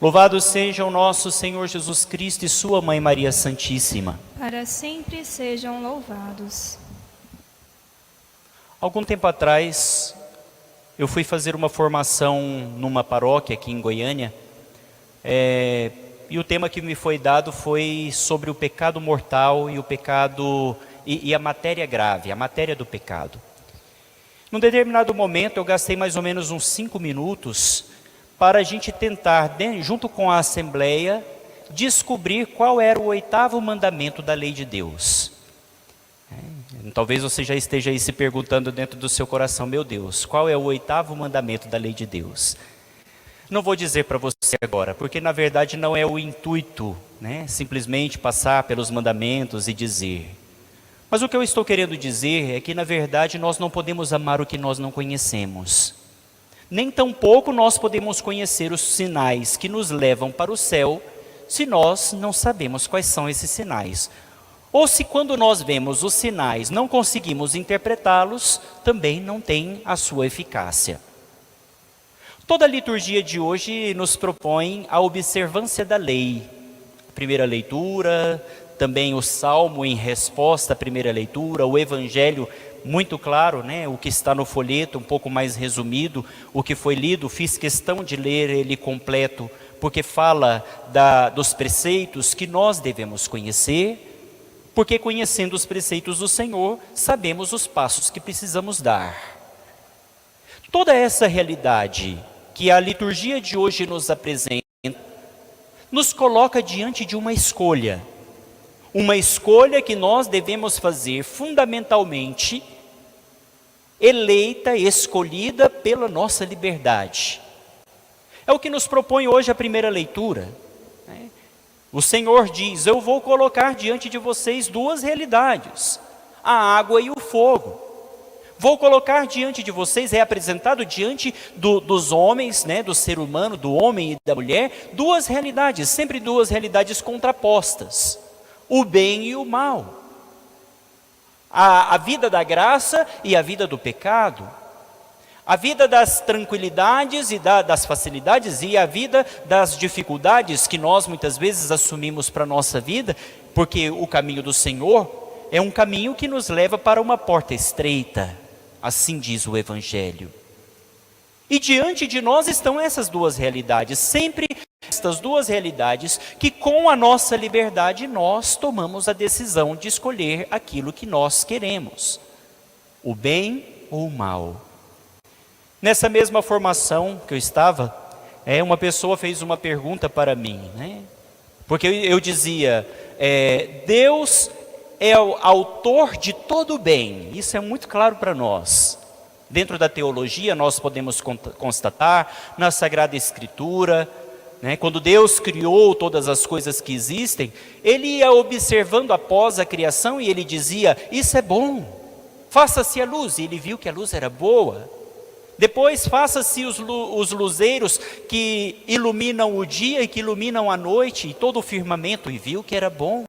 Louvado seja o nosso Senhor Jesus Cristo e sua Mãe Maria Santíssima. Para sempre sejam louvados. Algum tempo atrás, eu fui fazer uma formação numa paróquia aqui em Goiânia, e o tema que me foi dado foi sobre o pecado mortal e o pecado e a matéria grave, a matéria do pecado. Num determinado momento, eu gastei mais ou menos uns 5 minutos para a gente tentar, junto com a Assembleia, descobrir qual era o 8º mandamento da lei de Deus. Talvez você já esteja aí se perguntando dentro do seu coração: meu Deus, qual é o 8º mandamento da lei de Deus? Não vou dizer para você agora, porque na verdade não é o intuito, simplesmente passar pelos mandamentos e dizer. Mas o que eu estou querendo dizer é que na verdade nós não podemos amar o que nós não conhecemos. Nem tampouco nós podemos conhecer os sinais que nos levam para o céu, se nós não sabemos quais são esses sinais. Ou se quando nós vemos os sinais não conseguimos interpretá-los, também não tem a sua eficácia. Toda a liturgia de hoje nos propõe a observância da lei. A primeira leitura, também o salmo em resposta à primeira leitura, o evangelho muito claro, o que está no folheto, um pouco mais resumido, o que foi lido, fiz questão de ler ele completo, porque fala dos preceitos que nós devemos conhecer, porque conhecendo os preceitos do Senhor, sabemos os passos que precisamos dar. Toda essa realidade que a liturgia de hoje nos apresenta, nos coloca diante de uma escolha que nós devemos fazer fundamentalmente, eleita, escolhida pela nossa liberdade. É o que nos propõe hoje a primeira leitura. O Senhor diz: eu vou colocar diante de vocês 2 realidades, a água e o fogo. Vou colocar diante de vocês, é apresentado diante dos homens, do ser humano, do homem e da mulher, 2 realidades, sempre 2 realidades contrapostas. O bem e o mal, a vida da graça e a vida do pecado, a vida das tranquilidades e das facilidades e a vida das dificuldades que nós muitas vezes assumimos para a nossa vida, porque o caminho do Senhor é um caminho que nos leva para uma porta estreita, assim diz o Evangelho. E diante de nós estão essas 2 realidades, sempre estas 2 realidades que com a nossa liberdade nós tomamos a decisão de escolher aquilo que nós queremos, o bem ou o mal. Nessa mesma formação que eu estava, uma pessoa fez uma pergunta para mim, porque eu dizia, Deus é o autor de todo o bem, isso é muito claro para nós. Dentro da teologia nós podemos constatar, na Sagrada Escritura, quando Deus criou todas as coisas que existem, Ele ia observando após a criação e Ele dizia: isso é bom, faça-se a luz, e Ele viu que a luz era boa. Depois faça-se os luzeiros que iluminam o dia e que iluminam a noite e todo o firmamento, e viu que era bom.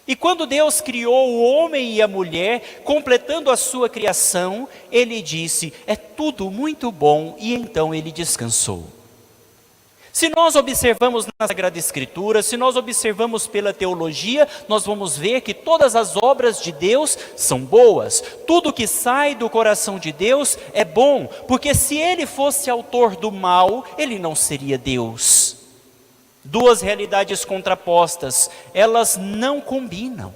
E quando Deus criou o homem e a mulher, completando a sua criação, Ele disse: é tudo muito bom, e então Ele descansou. Se nós observamos na Sagrada Escritura, se nós observamos pela teologia, nós vamos ver que todas as obras de Deus são boas. Tudo que sai do coração de Deus é bom, porque se Ele fosse autor do mal, Ele não seria Deus. 2 realidades contrapostas, elas não combinam.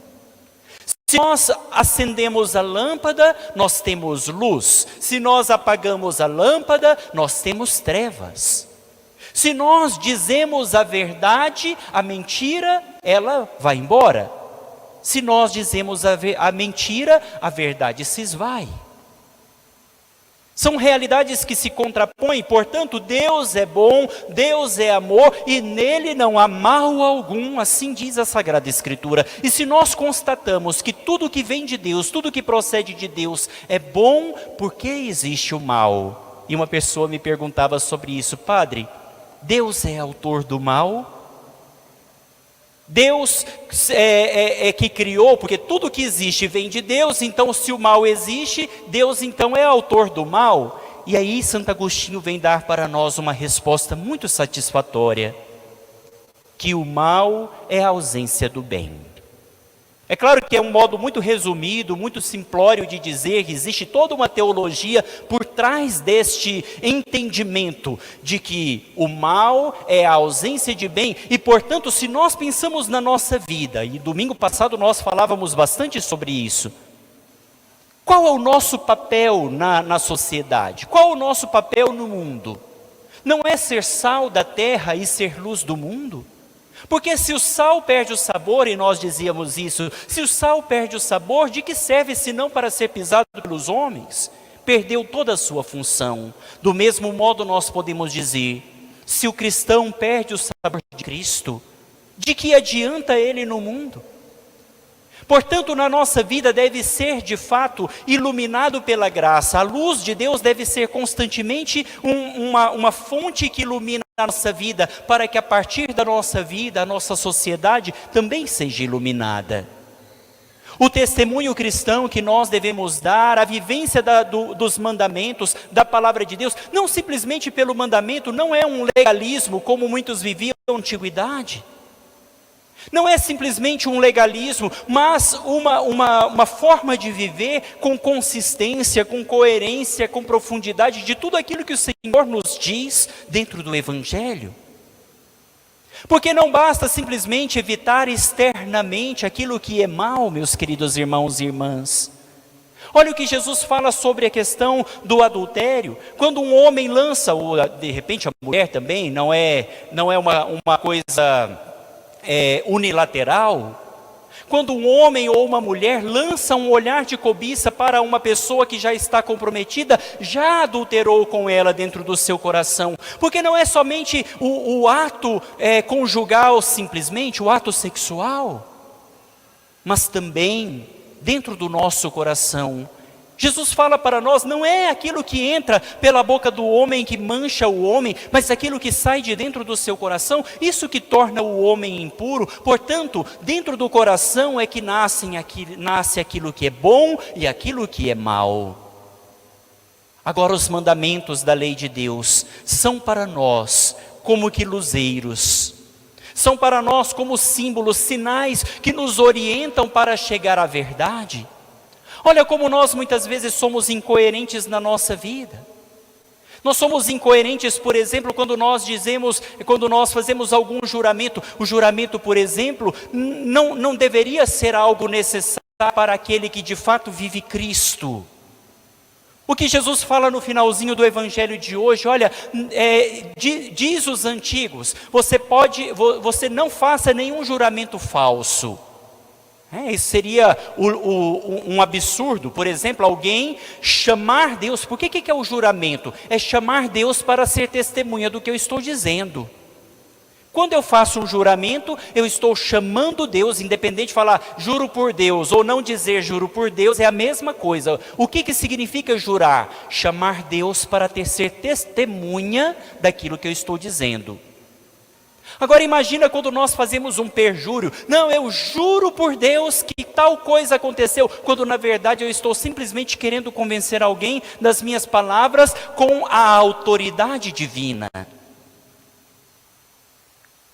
Se nós acendemos a lâmpada, nós temos luz. Se nós apagamos a lâmpada, nós temos trevas. Se nós dizemos a verdade, a mentira, ela vai embora. Se nós dizemos a mentira, a verdade se esvai. São realidades que se contrapõem, portanto, Deus é bom, Deus é amor, e nele não há mal algum, assim diz a Sagrada Escritura. E se nós constatamos que tudo que vem de Deus, tudo que procede de Deus é bom, por que existe o mal? E uma pessoa me perguntava sobre isso: padre, Deus é autor do mal? Deus é que criou, porque tudo que existe vem de Deus, então se o mal existe, Deus então é autor do mal. E aí Santo Agostinho vem dar para nós uma resposta muito satisfatória, que o mal é a ausência do bem. É claro que é um modo muito resumido, muito simplório de dizer que existe toda uma teologia por trás deste entendimento de que o mal é a ausência de bem e, portanto, se nós pensamos na nossa vida, e domingo passado nós falávamos bastante sobre isso, qual é o nosso papel na sociedade? Qual é o nosso papel no mundo? Não é ser sal da terra e ser luz do mundo? Porque se o sal perde o sabor, e nós dizíamos isso, se o sal perde o sabor, de que serve senão para ser pisado pelos homens? Perdeu toda a sua função. Do mesmo modo nós podemos dizer, se o cristão perde o sabor de Cristo, de que adianta ele no mundo? Portanto, na nossa vida deve ser, de fato, iluminado pela graça. A luz de Deus deve ser constantemente uma fonte que ilumina a nossa vida, para que a partir da nossa vida, a nossa sociedade também seja iluminada. O testemunho cristão que nós devemos dar, a vivência dos mandamentos, da palavra de Deus, não simplesmente pelo mandamento, não é um legalismo como muitos viviam na antiguidade. Não é simplesmente um legalismo, mas uma forma de viver com consistência, com coerência, com profundidade de tudo aquilo que o Senhor nos diz dentro do Evangelho. Porque não basta simplesmente evitar externamente aquilo que é mal, meus queridos irmãos e irmãs. Olha o que Jesus fala sobre a questão do adultério. Quando um homem lança, ou de repente a mulher também, não é uma coisa unilateral. Quando um homem ou uma mulher lança um olhar de cobiça para uma pessoa que já está comprometida, já adulterou com ela dentro do seu coração. Porque não é somente o ato conjugal simplesmente, o ato sexual, mas também dentro do nosso coração. Jesus fala para nós, não é aquilo que entra pela boca do homem que mancha o homem, mas aquilo que sai de dentro do seu coração, isso que torna o homem impuro. Portanto, dentro do coração é que nasce aquilo que é bom e aquilo que é mal. Agora, os mandamentos da lei de Deus são para nós como que luzeiros, são para nós como símbolos, sinais que nos orientam para chegar à verdade. Olha como nós muitas vezes somos incoerentes na nossa vida. Nós somos incoerentes, por exemplo, quando nós fazemos algum juramento. O juramento, por exemplo, não deveria ser algo necessário para aquele que de fato vive Cristo. O que Jesus fala no finalzinho do Evangelho de hoje, olha, diz os antigos, você não faça nenhum juramento falso. Isso seria um absurdo. Por exemplo, alguém chamar Deus. Por que é o juramento? É chamar Deus para ser testemunha do que eu estou dizendo. Quando eu faço um juramento, eu estou chamando Deus, independente de falar juro por Deus ou não dizer juro por Deus, é a mesma coisa. O que significa jurar? Chamar Deus para ser testemunha daquilo que eu estou dizendo. Agora imagina quando nós fazemos um perjúrio. Não, eu juro por Deus que tal coisa aconteceu, quando na verdade eu estou simplesmente querendo convencer alguém das minhas palavras com a autoridade divina.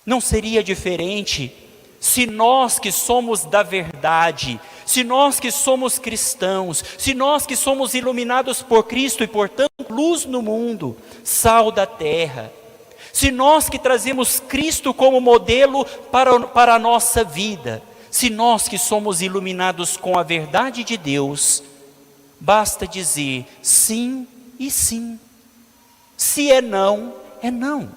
Não seria diferente se nós que somos da verdade, se nós que somos cristãos, se nós que somos iluminados por Cristo e portanto luz no mundo, sal da terra, se nós que trazemos Cristo como modelo para a nossa vida, se nós que somos iluminados com a verdade de Deus, basta dizer sim e sim. Se é não, é não.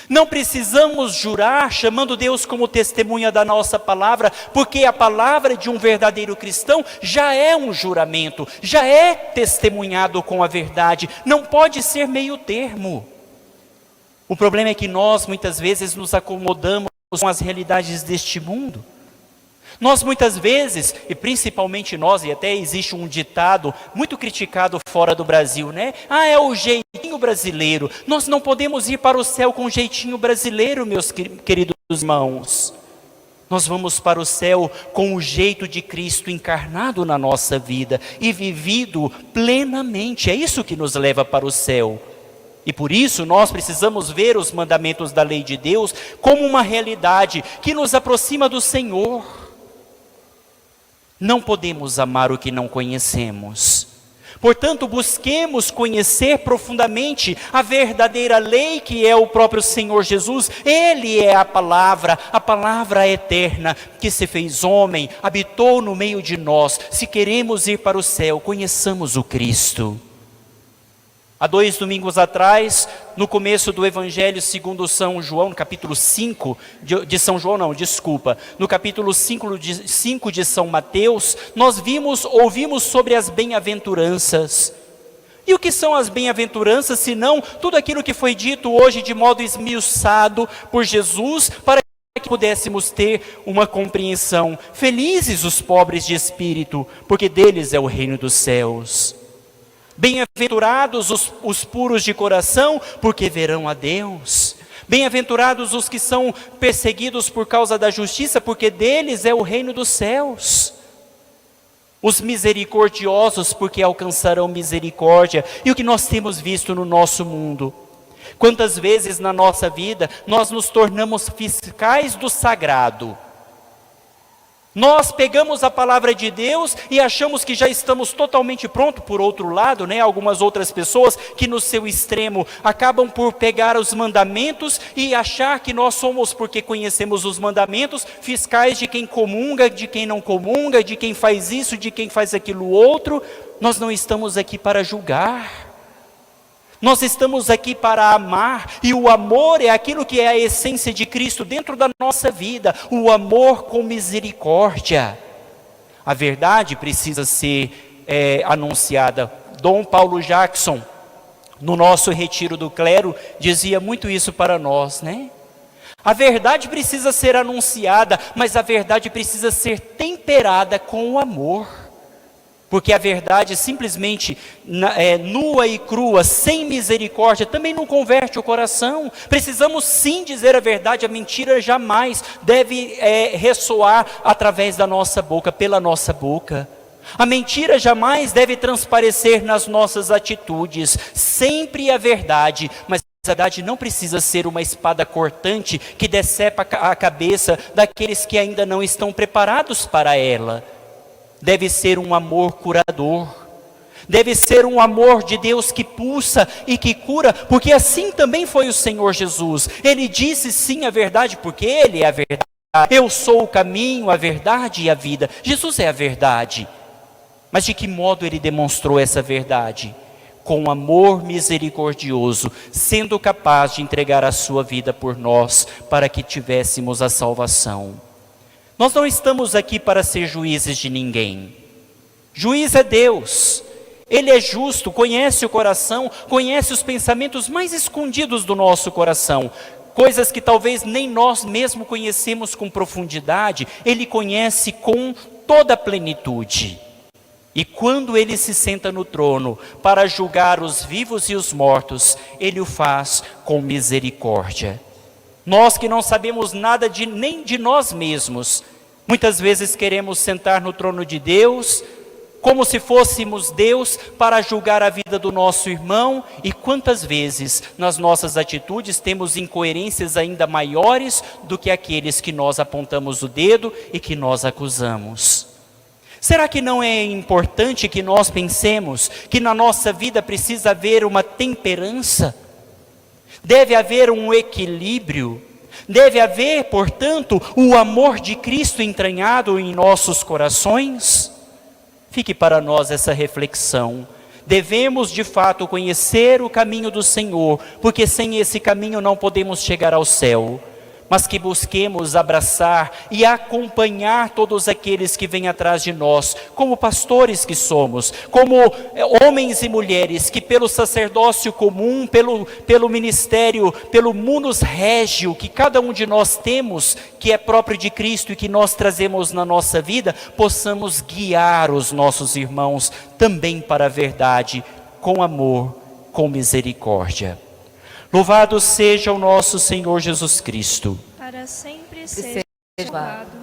Não precisamos jurar chamando Deus como testemunha da nossa palavra, porque a palavra de um verdadeiro cristão já é um juramento, já é testemunhado com a verdade, não pode ser meio termo. O problema é que nós muitas vezes nos acomodamos com as realidades deste mundo. Nós muitas vezes, e principalmente nós, e até existe um ditado muito criticado fora do Brasil, né? É o jeitinho brasileiro. Nós não podemos ir para o céu com o jeitinho brasileiro, meus queridos irmãos. Nós vamos para o céu com o jeito de Cristo encarnado na nossa vida e vivido plenamente. É isso que nos leva para o céu. E por isso nós precisamos ver os mandamentos da lei de Deus como uma realidade que nos aproxima do Senhor. Não podemos amar o que não conhecemos. Portanto, busquemos conhecer profundamente a verdadeira lei que é o próprio Senhor Jesus. Ele é a palavra eterna que se fez homem, habitou no meio de nós. Se queremos ir para o céu, conheçamos o Cristo. Há 2 domingos atrás, no começo do Evangelho segundo São João, no capítulo 5 de São João, não, desculpa, no capítulo 5 de São Mateus, nós ouvimos sobre as bem-aventuranças. E o que são as bem-aventuranças, senão tudo aquilo que foi dito hoje de modo esmiuçado por Jesus, para que pudéssemos ter uma compreensão. Felizes os pobres de espírito, porque deles é o reino dos céus. Bem-aventurados os puros de coração, porque verão a Deus. Bem-aventurados os que são perseguidos por causa da justiça, porque deles é o reino dos céus. Os misericordiosos, porque alcançarão misericórdia. E o que nós temos visto no nosso mundo? Quantas vezes na nossa vida nós nos tornamos fiscais do sagrado? Nós pegamos a palavra de Deus e achamos que já estamos totalmente prontos. Por outro lado, algumas outras pessoas que no seu extremo acabam por pegar os mandamentos e achar que nós somos, porque conhecemos os mandamentos, fiscais de quem comunga, de quem não comunga, de quem faz isso, de quem faz aquilo outro. Nós não estamos aqui para julgar. Nós estamos aqui para amar, e o amor é aquilo que é a essência de Cristo dentro da nossa vida, o amor com misericórdia. A verdade precisa ser anunciada. Dom Paulo Jackson, no nosso retiro do clero, dizia muito isso para nós, A verdade precisa ser anunciada, mas a verdade precisa ser temperada com o amor. Porque a verdade simplesmente nua e crua, sem misericórdia, também não converte o coração. Precisamos sim dizer a verdade, a mentira jamais deve ressoar através da nossa boca, pela nossa boca. A mentira jamais deve transparecer nas nossas atitudes, sempre a verdade, mas a verdade não precisa ser uma espada cortante que decepa a cabeça daqueles que ainda não estão preparados para ela. Deve ser um amor curador, deve ser um amor de Deus que pulsa e que cura, porque assim também foi o Senhor Jesus. Ele disse sim a verdade, porque Ele é a verdade. Eu sou o caminho, a verdade e a vida. Jesus é a verdade. Mas de que modo Ele demonstrou essa verdade? Com amor misericordioso, sendo capaz de entregar a sua vida por nós, para que tivéssemos a salvação. Nós não estamos aqui para ser juízes de ninguém. Juiz é Deus. Ele é justo, conhece o coração, conhece os pensamentos mais escondidos do nosso coração. Coisas que talvez nem nós mesmos conhecemos com profundidade, Ele conhece com toda a plenitude. E quando Ele se senta no trono para julgar os vivos e os mortos, Ele o faz com misericórdia. Nós que não sabemos nada nem de nós mesmos, muitas vezes queremos sentar no trono de Deus, como se fôssemos Deus, para julgar a vida do nosso irmão, e quantas vezes nas nossas atitudes temos incoerências ainda maiores do que aqueles que nós apontamos o dedo e que nós acusamos. Será que não é importante que nós pensemos que na nossa vida precisa haver uma temperança? Deve haver um equilíbrio, deve haver, portanto, o amor de Cristo entranhado em nossos corações? Fique para nós essa reflexão. Devemos de fato conhecer o caminho do Senhor, porque sem esse caminho não podemos chegar ao céu. Mas que busquemos abraçar e acompanhar todos aqueles que vêm atrás de nós, como pastores que somos, como homens e mulheres que pelo sacerdócio comum, pelo ministério, pelo munus regio que cada um de nós temos, que é próprio de Cristo e que nós trazemos na nossa vida, possamos guiar os nossos irmãos também para a verdade, com amor, com misericórdia. Louvado seja o nosso Senhor Jesus Cristo. Para sempre seja louvado.